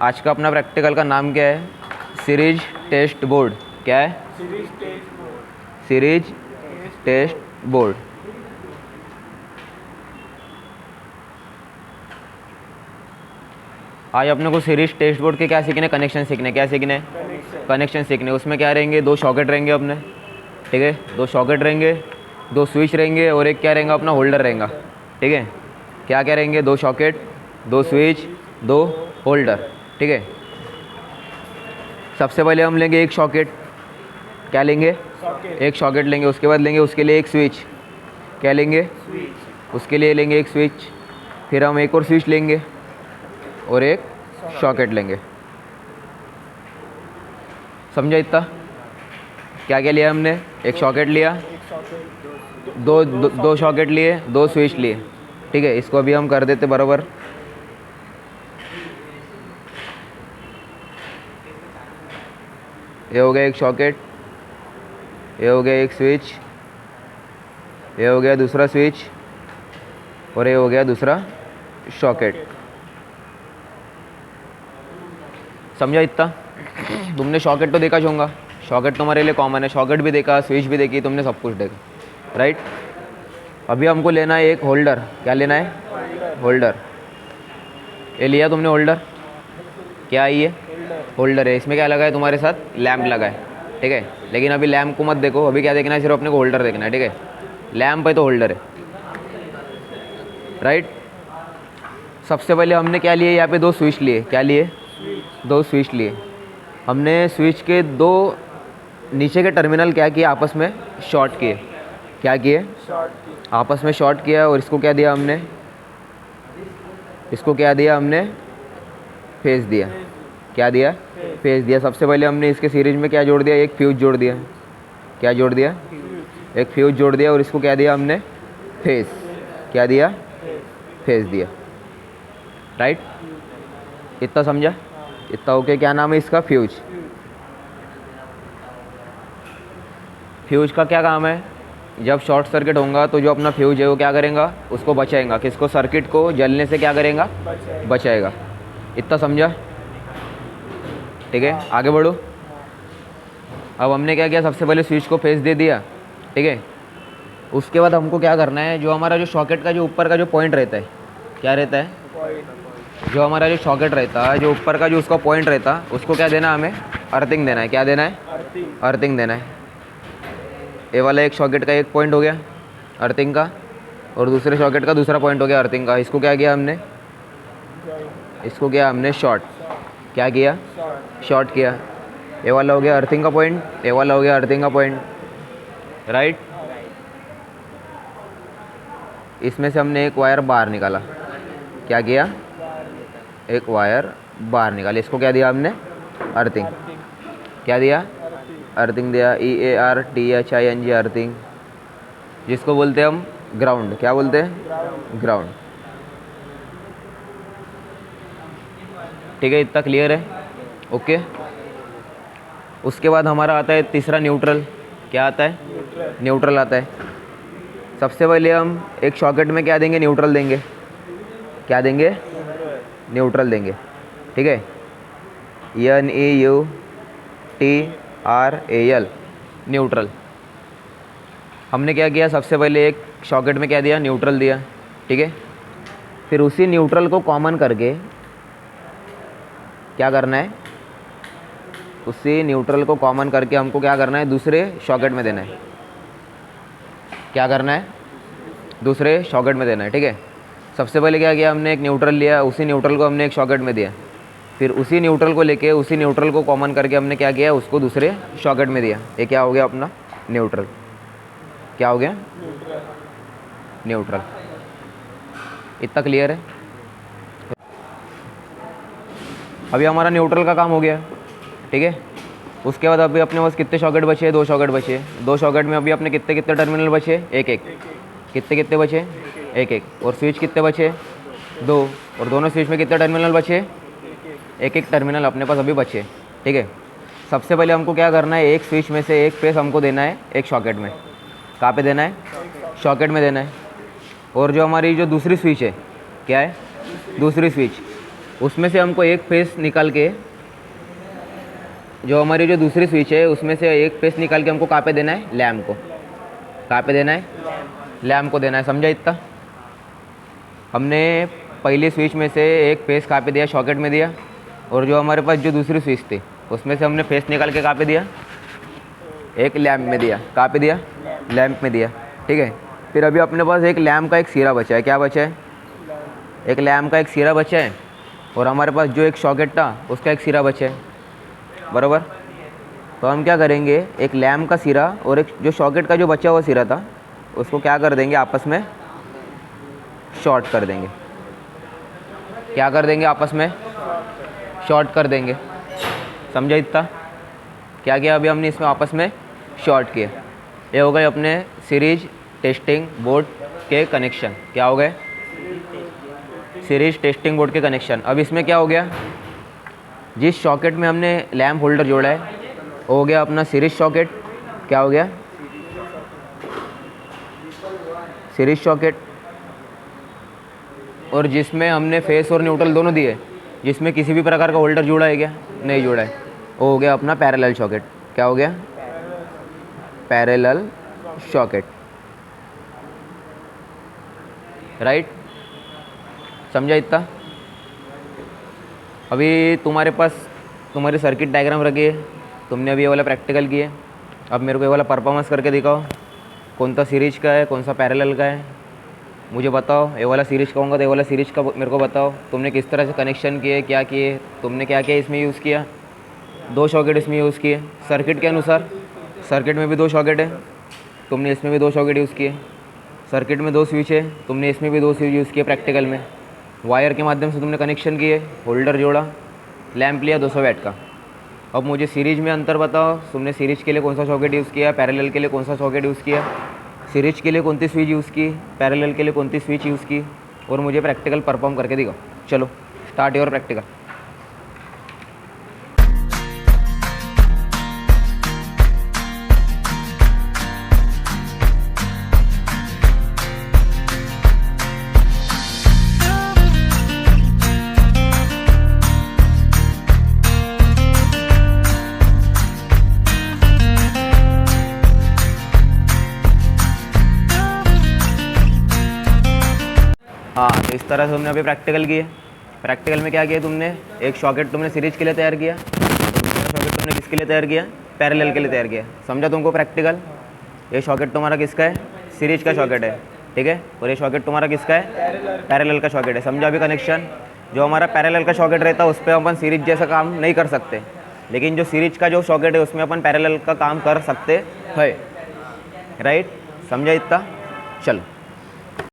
आज का अपना प्रैक्टिकल का नाम क्या है? Series test board. क्या है? Series test board. आज अपने को सीरीज टेस्ट बोर्ड के क्या सीखने? कनेक्शन सीखने। क्या सीखने? कनेक्शन सीखने। उसमें क्या रहेंगे? 2 सॉकेट रहेंगे अपने, ठीक है, 2 सॉकेट रहेंगे, 2 स्विच रहेंगे और एक क्या रहेगा? अपना होल्डर रहेगा, ठीक है। क्या क्या रहेंगे? 2 सॉकेट, 2 स्विच, 2 होल्डर, ठीक है। सबसे पहले हम लेंगे एक सॉकेट। क्या लेंगे? एक सॉकेट लेंगे। उसके बाद लेंगे उसके लिए एक स्विच। क्या लेंगे? उसके लिए लेंगे एक स्विच। फिर हम एक और स्विच लेंगे और एक सॉकेट लेंगे। समझा इतना? क्या क्या लिया हमने? एक सॉकेट लिया, दो सॉकेट लिए, 2 स्विच लिए, ठीक है। इसको अभी हम कर देते बराबर। ये हो गया एक सॉकेट, ये हो गया एक स्विच, ये हो गया दूसरा स्विच और ये हो गया दूसरा सॉकेट। समझा इतना? तुमने सॉकेट तो देखा होगा, सॉकेट तुम्हारे लिए कॉमन है। सॉकेट भी देखा, स्विच भी देखी, तुमने सब कुछ देखा, राइट। अभी हमको लेना है एक होल्डर। क्या लेना है? होल्डर। ये लिया तुमने होल्डर। क्या है ये? होल्डर है। इसमें क्या लगा है? तुम्हारे साथ लैंप लगा है, ठीक है। लेकिन अभी लैंप को मत देखो, अभी क्या देखना है? सिर्फ अपने को होल्डर देखना है, ठीक है। लैंप है तो होल्डर है, राइट। सबसे पहले हमने क्या लिए? यहाँ पे 2 स्विच लिए। क्या लिए? 2 स्विच लिए। हमने स्विच के 2 नीचे के टर्मिनल क्या किए? आपस में शॉर्ट किए। क्या किए? आपस में शॉर्ट किया। और इसको क्या दिया हमने? इसको क्या दिया हमने? फेज दिया। क्या दिया? फेज दिया। सबसे पहले हमने इसके सीरीज में क्या जोड़ दिया? एक फ्यूज जोड़ दिया। क्या जोड़ दिया? एक फ्यूज जोड़ दिया। और इसको क्या दिया हमने? फेज। क्या दिया? फेज दिया, राइट। इतना समझा? इतना ओके। क्या नाम है इसका? फ्यूज। फ्यूज का क्या काम है? जब शॉर्ट सर्किट होगा तो जो अपना फ्यूज है वो क्या करेगा? उसको बचाएगा। किसको? सर्किट को जलने से क्या करेगा? बचाएगा। इतना समझा? ठीक है, आगे बढ़ो। अब हमने क्या किया? सबसे पहले स्विच को फेस दे दिया, ठीक है। उसके बाद हमको क्या करना है? जो हमारा जो सॉकेट का जो ऊपर का जो पॉइंट रहता है, क्या रहता है? जो हमारा जो सॉकेट रहता है, जो ऊपर का जो उसका पॉइंट रहता है, उसको क्या देना? हमें अर्थिंग देना है। क्या देना है? अर्थिंग देना है। ये वाला एक सॉकेट का एक पॉइंट हो गया अर्थिंग का, और दूसरे सॉकेट का दूसरा पॉइंट हो गया अर्थिंग का। इसको क्या किया हमने? इसको किया हमने शॉर्ट। क्या किया? शॉर्ट किया। ये वाला हो गया अर्थिंग का पॉइंट, ये वाला हो गया अर्थिंग का पॉइंट, राइट। इसमें से हमने एक वायर बाहर निकाला। क्या किया? एक वायर बाहर निकाली। इसको क्या दिया हमने? अर्थिंग। क्या दिया? अर्थिंग दिया। EARTHING, अर्थिंग, जिसको बोलते हैं हम ग्राउंड। क्या बोलते हैं? ग्राउंड। ठीक है, इतना क्लियर है? ओके। उसके बाद हमारा आता है तीसरा न्यूट्रल। क्या आता है? न्यूट्रल आता है। सबसे पहले हम एक सॉकेट में क्या देंगे? न्यूट्रल देंगे। क्या देंगे? न्यूट्रल देंगे, ठीक है। NEUTRAL, neutral. हमने क्या किया? सबसे पहले एक सॉकेट में क्या दिया? न्यूट्रल दिया, ठीक है। फिर उसी न्यूट्रल को कॉमन करके क्या करना है? उसी न्यूट्रल को कॉमन करके हमको क्या करना है? दूसरे सॉकेट में देना है। क्या करना है? दूसरे सॉकेट में देना है, ठीक है। सबसे पहले क्या किया? हमने एक न्यूट्रल लिया, उसी न्यूट्रल को हमने एक सॉकेट में दिया। फिर उसी न्यूट्रल को लेके उसी न्यूट्रल को कॉमन करके हमने क्या किया? उसको दूसरे सॉकेट में दिया। ये क्या हो गया? अपना न्यूट्रल। क्या हो गया? न्यूट्रल। इतना क्लियर है? अभी हमारा न्यूट्रल का काम हो गया, ठीक है। उसके बाद अभी अपने पास कितने सॉकेट बचे? 2 सॉकेट बचे। 2 सॉकेट में अभी अपने कितने कितने टर्मिनल बचे? एक एक। कितने कितने बचे? एक एक। और स्विच कितने बचे? 2। और दोनों स्विच में कितने टर्मिनल बचे? एक एक टर्मिनल अपने पास अभी बचे, ठीक है। सबसे पहले हमको क्या करना है? एक स्विच में से एक फेस हमको देना है एक सॉकेट में। कहाँ पे देना है? सॉकेट में देना है। और जो हमारी जो दूसरी स्विच है, क्या है? दूसरी स्विच, उसमें से हमको एक फेस निकाल के, जो हमारी जो दूसरी स्विच है उसमें से एक फेस निकाल के हमको कहाँ पे देना है, लैम्प को। कहाँ पे देना है, लैम्प को देना है। समझा इतना? हमने पहली स्विच में से एक फेस कहाँ पे दिया, सॉकेट में दिया, और जो हमारे पास जो दूसरी स्विच थी उसमें से हमने फेस निकाल के कहाँ पे दिया, एक लैम्प में दिया। कहाँ पे दिया, लैम्प में दिया। ठीक है, फिर अभी अपने पास एक लैम्प का एक सिरा बचा है। क्या बचा है, एक लैम्प का एक सिरा बचा है, और हमारे पास जो एक सॉकेट था उसका एक सिरा बचा है, बराबर। तो हम क्या करेंगे, एक लैम्प का सिरा और एक जो सॉकेट का जो बचा हुआ सिरा था उसको क्या कर देंगे, आपस में शॉर्ट कर देंगे। क्या कर देंगे, आपस में शॉर्ट कर देंगे। समझा इतना? क्या किया अभी हमने इसमें, आपस में शॉर्ट किए। ये हो गए अपने सीरीज टेस्टिंग बोर्ड के कनेक्शन। क्या हो गए, सीरीज टेस्टिंग बोर्ड के कनेक्शन। अब इसमें क्या हो गया, जिस सॉकेट में हमने लैम्प होल्डर जोड़ा है वो हो गया अपना सीरीज सॉकेट। क्या हो गया, सीरीज सॉकेट। और जिसमें हमने फेस और न्यूट्रल दोनों दिए, जिसमें किसी भी प्रकार का होल्डर जुड़ा है क्या, नहीं जुड़ा है, वो हो गया अपना पैरेलल सॉकेट। क्या हो गया, पैरेलल सॉकेट, राइट। समझा इतना? अभी तुम्हारे पास तुम्हारी सर्किट डायग्राम रखी है, तुमने अभी ये वाला प्रैक्टिकल किए। अब मेरे को ये वाला परफॉर्मेंस करके दिखाओ, कौन सा सीरीज का है, कौन सा पैरेलल का है, मुझे बताओ। ये वाला सीरीज का होगा तो ये वाला सीरीज का मेरे को बताओ। तुमने किस तरह से कनेक्शन किए, क्या किए, तुमने क्या क्या इसमें यूज़ किया। 2 सॉकेट इसमें यूज़ किए सर्किट के अनुसार। सर्किट में भी 2 सॉकेट है, तुमने इसमें भी 2 सॉकेट यूज़ किए। सर्किट में 2 स्विच है, तुमने इसमें भी 2 स्विच यूज़ किए। प्रैक्टिकल में वायर के माध्यम से तुमने कनेक्शन किए, होल्डर जोड़ा, लैंप लिया 200 वाट का। अब मुझे सीरीज में अंतर बताओ, तुमने सीरीज के लिए कौन सा सॉकेट यूज़ किया, पैरेलल के लिए कौन सा सॉकेट यूज़ किया, सीरीज के लिए कौन सी स्विच यूज़ की, पैरेलल के लिए कौन सी स्विच यूज़ की, और मुझे प्रैक्टिकल परफॉर्म करके दिखाओ। चलो स्टार्ट योर प्रैक्टिकल। हाँ, तो इस तरह से हमने अभी प्रैक्टिकल किए। प्रैक्टिकल में क्या किया तुमने, एक सॉकेट तुमने सीरीज के लिए तैयार किया, दूसरा सॉकेट तुमने किसके लिए तैयार किया, पैरेलल के लिए तैयार किया। समझा तुमको प्रैक्टिकल? ये सॉकेट तुम्हारा किसका है, सीरीज का सॉकेट है, ठीक है। और ये सॉकेट तुम्हारा किसका है, पैरेलल का सॉकेट है। समझा अभी कनेक्शन? जो हमारा पैरेलल का सॉकेट रहता है उस पर अपन सीरीज जैसा काम नहीं कर सकते, लेकिन जो सीरीज का जो सॉकेट है उसमें अपन पैरेलल का काम कर सकते हैं, राइट। समझा इतना? चलो।